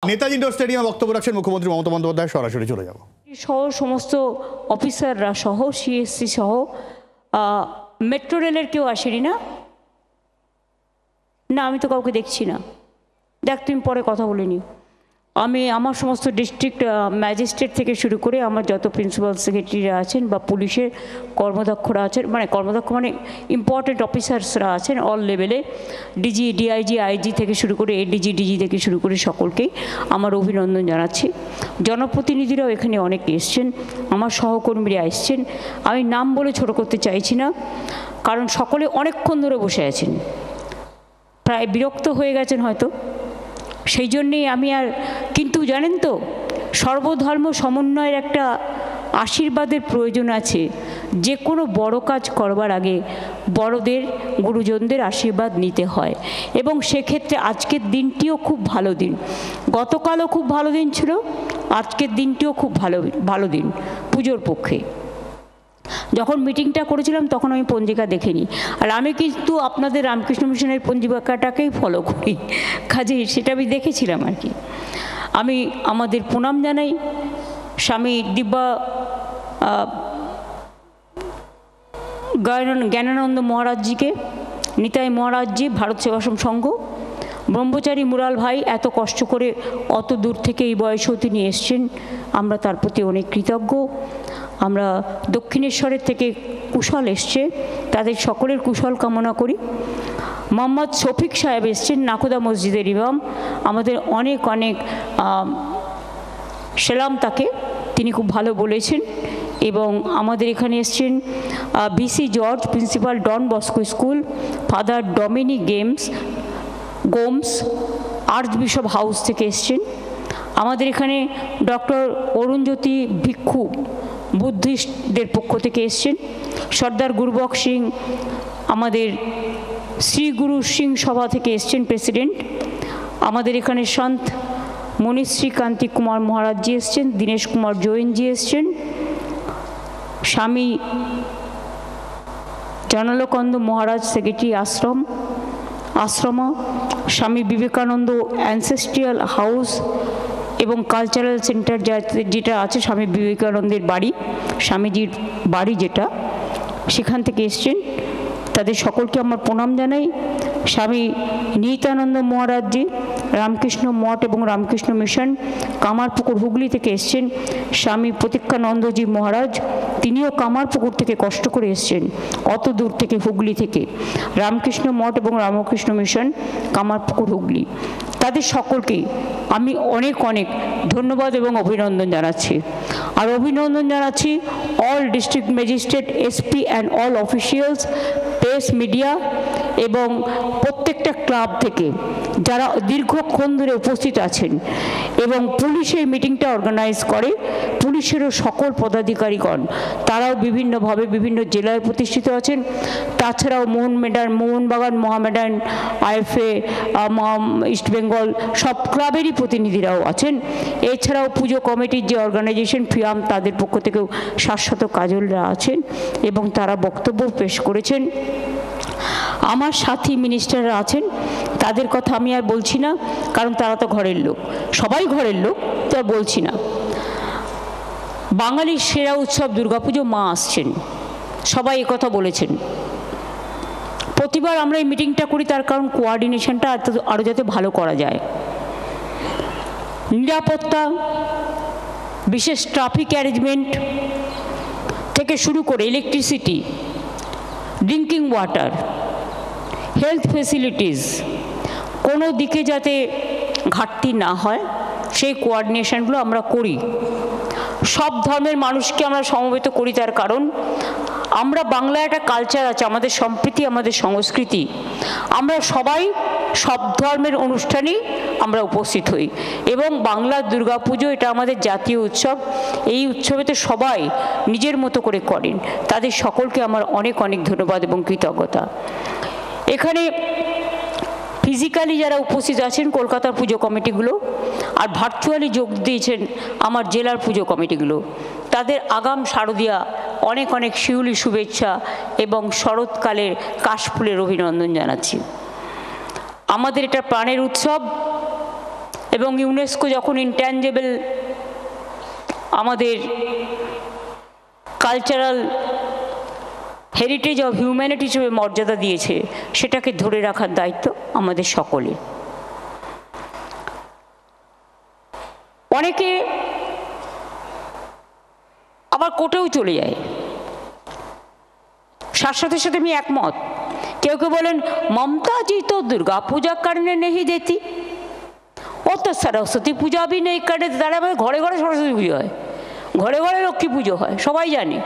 Netaji indoor স্টেডিয়ামে বক্তব্য রাখছেন মুখ্যমন্ত্রী মমতা বন্দ্যোপাধ্যায়। সরাসরি চলে যাব। সহ সমস্ত অফিসাররা সহ সিএসসি সহ মেট্রো রেলের কেউ আসেনি না? না, আমি তো কাউকে দেখছি না। দেখ, তুমি পরে কথা বলিনি। আমি আমার সমস্ত ডিস্ট্রিক্ট ম্যাজিস্ট্রেট থেকে শুরু করে আমার যত প্রিন্সিপাল সেক্রেটারিরা আছেন বা পুলিশের কর্মদক্ষরা আছেন, কর্মদক্ষ মানে ইম্পর্টেন্ট অফিসার্সরা আছেন অল লেভেলে, ডিজি, ডিআইজি, আইজি থেকে শুরু করে এডিজি, ডিজি থেকে শুরু করে সকলকেই আমার অভিনন্দন জানাচ্ছি। জনপ্রতিনিধিরাও এখানে অনেকে এসছেন, আমার সহকর্মীরা এসছেন। আমি নাম বলে ছোট করতে চাইছি না, কারণ সকলে অনেকক্ষণ ধরে বসে আছেন, প্রায় বিরক্ত হয়ে গেছেন হয়তো, সেই জন্যেই আমি কিন্তু জানেন তো, সর্বধর্ম সমন্বয়ের একটা আশীর্বাদের প্রয়োজন আছে। যে কোনো বড় কাজ করবার আগে বড়দের, গুরুজনদের আশীর্বাদ নিতে হয়, এবং সেক্ষেত্রে আজকের দিনটিও খুব ভালো দিন। গতকালও খুব ভালো দিন ছিল, আজকের দিনটিও খুব ভালো দিন পুজোর পক্ষে। যখন মিটিংটা করেছিলাম তখন আমি পঞ্জিকা দেখিনি, আর আমি কিন্তু আপনাদের রামকৃষ্ণ মিশনের পঞ্জিকাটাকেই ফলো করি, কাজেই সেটা আমি দেখেছিলাম আর কি। আমি আমাদের প্রণাম জানাই স্বামী দিব্যা জ্ঞানানন্দ মহারাজজিকে, নিতাই মহারাজজি, ভারত সেবাশ্রম সংঘ, ব্রহ্মচারী মুরাল ভাই এত কষ্ট করে অত দূর থেকে এই বয়সেও তিনি এসছেন, আমরা তার প্রতি অনেক কৃতজ্ঞ। আমরা দক্ষিণেশ্বরের থেকে কুশল এসছে, তাদের সকলের কুশল কামনা করি। মোহাম্মদ শফিক সাহেব এসছেন, নাকোদা মসজিদের ইমাম, আমাদের অনেক অনেক সেলাম তাকে, তিনি খুব ভালো বলেছেন। এবং আমাদের এখানে এসছেন BC George, principal Don Bosco school, father Dominic Gomes archbishop house থেকে এসছেন। আমাদের এখানে ডক্টর অরুণজ্যোতি ভিক্ষু বুদ্ধিস্টদের পক্ষ থেকে এসছেন। সর্দার গুরবক সিং আমাদের শ্রী গুরু সিং সভা থেকে এসছেন প্রেসিডেন্ট। আমাদের এখানে সন্ত মনীশ্রী কান্তি কুমার মহারাজজি এসছেন, দীনেশ কুমার জৈনজি এসছেন, স্বামী জনালকানন্দ মহারাজ সেক্রেটারি আশ্রম, স্বামী বিবেকানন্দ অ্যানসেস্ট্রিয়াল হাউস এবং কালচারাল সেন্টার যেটা আছে স্বামী বিবেকানন্দের বাড়ি, স্বামীজির বাড়ি যেটা, সেখান থেকে এসছেন। তাদের সকলকে আমার প্রণাম জানাই। স্বামী নিহিতানন্দ মহারাজজি, রামকৃষ্ণ মঠ এবং রামকৃষ্ণ মিশন, কামারপুকুর হুগলি থেকে এসছেন। স্বামী প্রতীক্ষানন্দজি মহারাজ, তিনিও কামারপুকুর থেকে কষ্ট করে এসছেন, অত দূর থেকে, হুগলি থেকে। রামকৃষ্ণ মঠ এবং রামকৃষ্ণ মিশন, কামারপুকুর হুগলি, তাদের সকলকেই আমি অনেক অনেক ধন্যবাদ এবং অভিনন্দন জানাচ্ছি। আর অভিনন্দন জানাচ্ছি all district magistrate, SP and all officials, press, media এবং প্রত্যেকটা ক্লাব থেকে যারা দীর্ঘক্ষণ ধরে উপস্থিত আছেন, এবং পুলিশের মিটিংটা অর্গানাইজ করে পুলিশেরও সকল পদাধিকারীগণ, তারাও বিভিন্নভাবে বিভিন্ন জেলায় প্রতিষ্ঠিত আছেন। তাছাড়াও মোহনবাগান, মোহামেডান, আইএফএ, ইস্টবেঙ্গল সব ক্লাবেরই প্রতিনিধিরাও আছেন। এছাড়াও পুজো কমিটির যে অর্গানাইজেশন ফিয়াম, তাদের পক্ষ থেকেও শাশ্বত কাজলরা আছেন এবং তারা বক্তব্য পেশ করেছেন। আমার সাথী মিনিস্টাররা আছেন, তাদের কথা আমি আর বলছি না, কারণ তারা তো ঘরের লোক, সবাই ঘরের লোক, তো আর বলছি না। বাঙালির সেরা উৎসব দুর্গাপুজো, মা আসছেন, সবাই কথা বলেছেন। প্রতিবার আমরা এই মিটিংটা করি তার কারণ কোঅর্ডিনেশনটা আরও যাতে ভালো করা যায়। নিরাপত্তা, বিশেষ ট্রাফিক অ্যারেঞ্জমেন্ট থেকে শুরু করে electricity, drinking water, health facilities, কোনো দিকে যাতে ঘাটতি না হয় সেই কোঅর্ডিনেশনগুলো আমরা করি। সব ধর্মের মানুষকে আমরা সমবেত করি, তার কারণ আমরা বাংলায় একটা কালচার আছে, আমাদের সম্প্রীতি, আমাদের সংস্কৃতি, আমরা সবাই সব ধর্মের অনুষ্ঠানেই আমরা উপস্থিত হই। এবং বাংলার দুর্গাপুজো এটা আমাদের জাতীয় উৎসব, এই উৎসবেতে সবাই নিজের মতো করে করেন, তাদের সকলকে আমার অনেক অনেক ধন্যবাদ এবং কৃতজ্ঞতা। এখানে ফিজিক্যালি যারা উপস্থিত আছেন কলকাতার পুজো কমিটিগুলো, আর ভার্চুয়ালি যোগ দিয়েছেন আমার জেলার পুজো কমিটিগুলো, তাদের আগাম শারদীয়া অনেক অনেক শিউলি শুভেচ্ছা এবং শরৎকালের কাশফুলের অভিনন্দন জানাচ্ছি। আমাদের এটা প্রাণের উৎসব এবং ইউনেস্কো যখন ইনট্যাঞ্জেবল আমাদের কালচারাল হেরিটেজ অফ হিউম্যানিটি হিসেবে মর্যাদা দিয়েছে, সেটাকে ধরে রাখার দায়িত্ব আমাদের সকলে। অনেকে আবার কোর্টেও চলে যায়, সাথে সাথে আমি একমত। কেউ কেউ বলেন ममता जी तो दुर्गा पूजा करने नहीं देती, ও তো সরস্বতী পূজা भी नहीं करने देती। তারা ঘরে ঘরে সরস্বতী পুজো হয়, ঘরে ঘরে লক্ষ্মী পুজো হয়, সবাই জানে।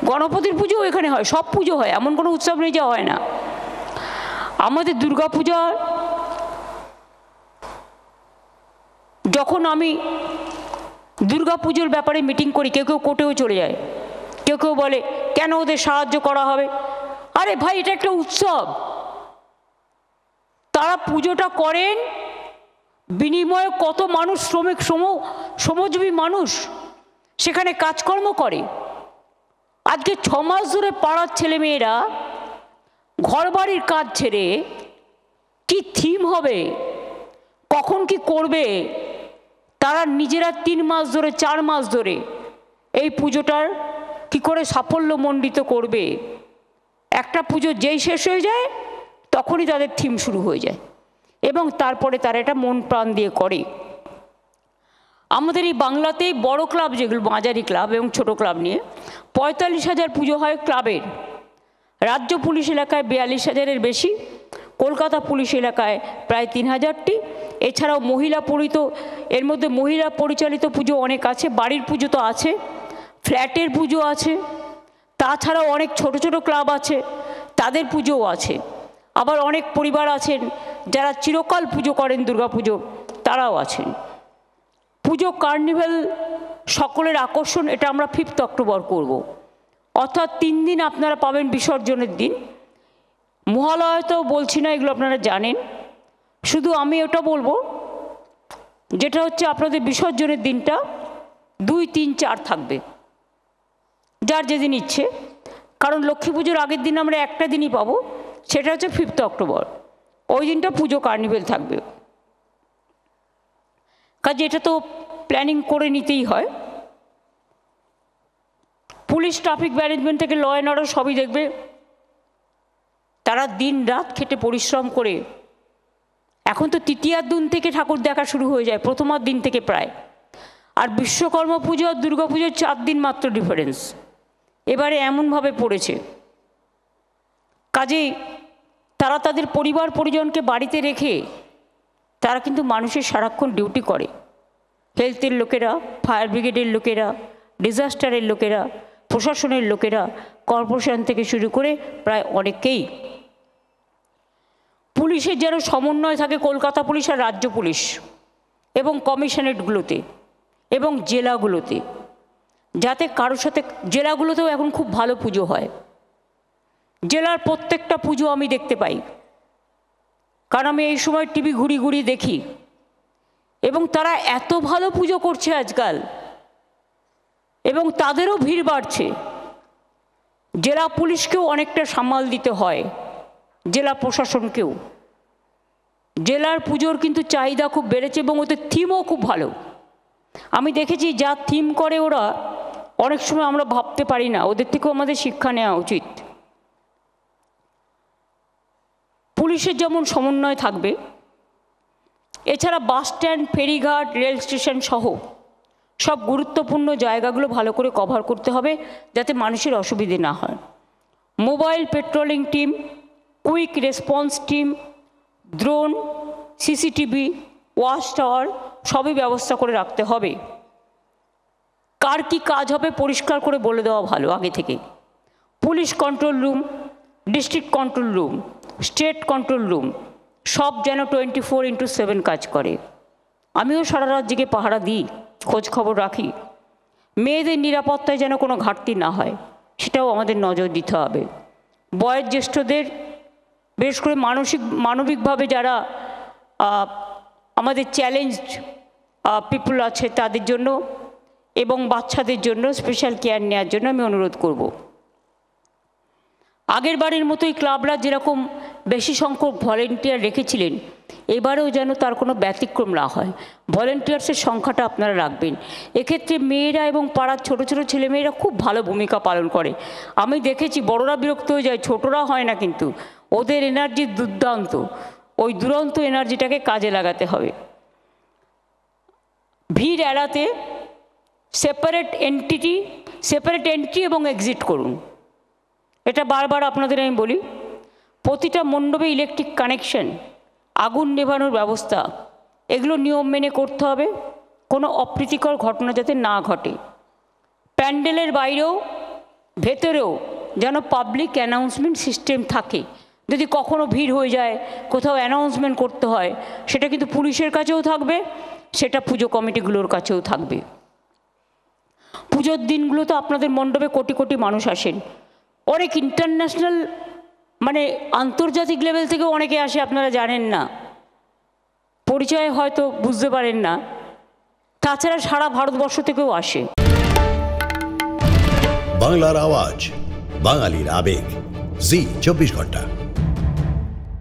গণপতির পুজোও এখানে হয়, সব পুজো হয়, এমন কোনো উৎসব নেই যা হয় না। আমাদের দুর্গা পূজা, যখন আমি দুর্গা পুজোর ব্যাপারে মিটিং করি, কেউ কেউ কোর্টেও চলে যায়, কেউ কেউ বলে কেন ওদের সাহায্য করা হবে। আরে ভাই, এটা একটা উৎসব, তারা পুজোটা করেন, বিনিময়ে কত মানুষ, শ্রমিক শ্রমজীবী মানুষ সেখানে কাজকর্ম করে। আজকে 6 মাস ধরে পাড়ার ছেলেমেয়েরা ঘরবাড়ির কাজ ছেড়ে কি থিম হবে, কখন কি করবে, তারা নিজেরা 3 মাস ধরে 4 মাস ধরে এই পুজোটার কি করে সাফল্যমণ্ডিত করবে। একটা পুজো যেই শেষ হয়ে যায় তখনই তাদের থিম শুরু হয়ে যায়, এবং তারপরে তারা এটা মন প্রাণ দিয়ে করে। আমাদের এই বাংলাতেই বড় ক্লাব, যেগুলো মাঝারি ক্লাব এবং ছোট ক্লাব নিয়ে 45,000 পুজো হয় ক্লাবের। রাজ্য পুলিশ এলাকায় 42,000-এর বেশি, কলকাতা পুলিশ এলাকায় প্রায় 3,000টি। এছাড়াও এর মধ্যে মহিলা পরিচালিত পুজো অনেক আছে, বাড়ির পুজো তো আছে, ফ্ল্যাটের পুজো আছে, তাছাড়াও অনেক ছোট ছোট ক্লাব আছে, তাদের পুজোও আছে। আবার অনেক পরিবার আছেন যারা চিরকাল পুজো করেন, দুর্গা পুজো, তারাও আছেন। পুজো কার্নিভ্যাল সকলের আকর্ষণ, এটা আমরা 5 অক্টোবর করব। অর্থাৎ 3 দিন আপনারা পাবেন বিসর্জনের দিন। মহালয়া তো বলছি না, এগুলো আপনারা জানেন। শুধু আমি ওটা বলবো যেটা হচ্ছে আপনাদের বিসর্জনের দিনটা 2, 3, 4 থাকবে, যার যেদিন ইচ্ছে। কারণ লক্ষ্মী পুজোর আগের দিন আমরা একটা দিনই পাবো, সেটা হচ্ছে 5 অক্টোবর। ওই দিনটা পুজো কার্নিভেল থাকবে। কাজে এটা তো প্ল্যানিং করে নিতেই হয়। পুলিশ, ট্রাফিক ম্যানেজমেন্ট থেকে ল অ্যান্ড অর্ডার সবই দেখবে। তারা দিন রাত খেটে পরিশ্রম করে, এখন তো তৃতীয়ার দিন থেকে ঠাকুর দেখা শুরু হয়ে যায়, প্রথমার দিন থেকে প্রায়। আর বিশ্বকর্মা পুজো আর দুর্গা পুজোর 4 দিন মাত্র ডিফারেন্স এবারে এমনভাবে পড়েছে। কাজেই তারা তাদের পরিবার পরিজনকে বাড়িতে রেখে তারা কিন্তু মানুষের সারাক্ষণ ডিউটি করে। হেলথের লোকেরা, ফায়ার ব্রিগেডের লোকেরা, ডিজাস্টারের লোকেরা, প্রশাসনের লোকেরা, কর্পোরেশন থেকে শুরু করে প্রায় অনেকেই। পুলিশের যেন সমন্বয় থাকে কলকাতা পুলিশ আর রাজ্য পুলিশ এবং কমিশনারেটগুলোতে এবং জেলাগুলোতে, যাতে কারোর সাথে, জেলাগুলোতেও এখন খুব ভালো পুজো হয়। জেলার প্রত্যেকটা পুজো আমি দেখতে পাই, কারণ আমি এই সময় টিভি ঘুরি ঘুরি দেখি, এবং তারা এত ভালো পুজো করছে আজকাল, এবং তাদেরও ভিড় বাড়ছে। জেলা পুলিশকেও অনেকটা সামাল দিতে হয়, জেলা প্রশাসনকেও। জেলার পুজোর কিন্তু চাহিদা খুব বেড়েছে, এবং ওদের থিমও খুব ভালো। আমি দেখেছি যা থিম করে ওরা, অনেক সময় আমরা ভাবতে পারি না, ওদের থেকেও আমাদের শিক্ষা নেওয়া উচিত। পুলিশের যেমন সমন্বয় থাকবে, এছাড়া বাস স্ট্যান্ড, ফেরিঘাট, রেল স্টেশন সহ সব গুরুত্বপূর্ণ জায়গাগুলো ভালো করে কভার করতে হবে, যাতে মানুষের অসুবিধে না হয়। Mobile patrolling team, quick response team, drone, CCTV, watch tower সবই ব্যবস্থা করে রাখতে হবে। কার কি কাজ হবে পরিষ্কার করে বলে দেওয়া ভালো আগে থেকে। Police control room, district control room, state control room সব যেন 24x7 কাজ করে। আমিও সারা রাত জেগে পাহারা দিই, খোঁজ খবর রাখি। মেয়েদের নিরাপত্তায় যেন কোনো ঘাটতি না হয়, সেটাও আমাদের নজর দিতে হবে। বয়োজ্যেষ্ঠদের, বিশেষ করে মানবিকভাবে যারা আমাদের চ্যালেঞ্জড পিপুল আছে তাদের জন্য, এবং বাচ্চাদের জন্য স্পেশাল কেয়ার নেওয়ার জন্য আমি অনুরোধ করব। আগের বারের মতোই ক্লাবরা যেরকম বেশি সংখ্যক ভলেন্টিয়ার রেখেছিলেন, এবারেও যেন তার কোনো ব্যতিক্রম না হয়। ভলেন্টিয়ার্সের সংখ্যাটা আপনারা রাখবেন। এক্ষেত্রে মেয়েরা এবং পাড়ার ছোট ছোট ছেলেমেয়েরা খুব ভালো ভূমিকা পালন করে। আমি দেখেছি বড়রা বিরক্ত হয়ে যায়, ছোটরা হয় না, কিন্তু ওদের এনার্জি দুর্দান্ত। ওই দুরন্ত এনার্জিটাকে কাজে লাগাতে হবে। ভিড় এড়াতে সেপারেট এন্ট্রি এবং এক্সিট করুন। এটা বারবার আপনাদের আমি বলি। প্রতিটা মণ্ডপে ইলেকট্রিক কানেকশন, আগুন নেভানোর ব্যবস্থা, এগুলো নিয়ম মেনে করতে হবে, কোনো অপ্রীতিকর ঘটনা যাতে না ঘটে। প্যান্ডেলের বাইরেও ভেতরেও যেন পাবলিক অ্যানাউন্সমেন্ট সিস্টেম থাকে। যদি কখনো ভিড় হয়ে যায়, কোথাও অ্যানাউন্সমেন্ট করতে হয়, সেটা কিন্তু পুলিশের কাছেও থাকবে, সেটা পুজো কমিটিগুলোর কাছেও থাকবে। পুজোর দিনগুলো তো আপনাদের মণ্ডপে কোটি কোটি মানুষ আসেন, অনেক ইন্টারন্যাশনাল মানে আন্তর্জাতিক লেভেল থেকেও অনেকে আসে, আপনারা জানেন না, পরিচয় হয়তো বুঝতে পারেন না। তাছাড়া সারা ভারতবর্ষ থেকেও আসে। বাংলার আওয়াজ, বাঙালির আবেগ, জি 24 ঘন্টা।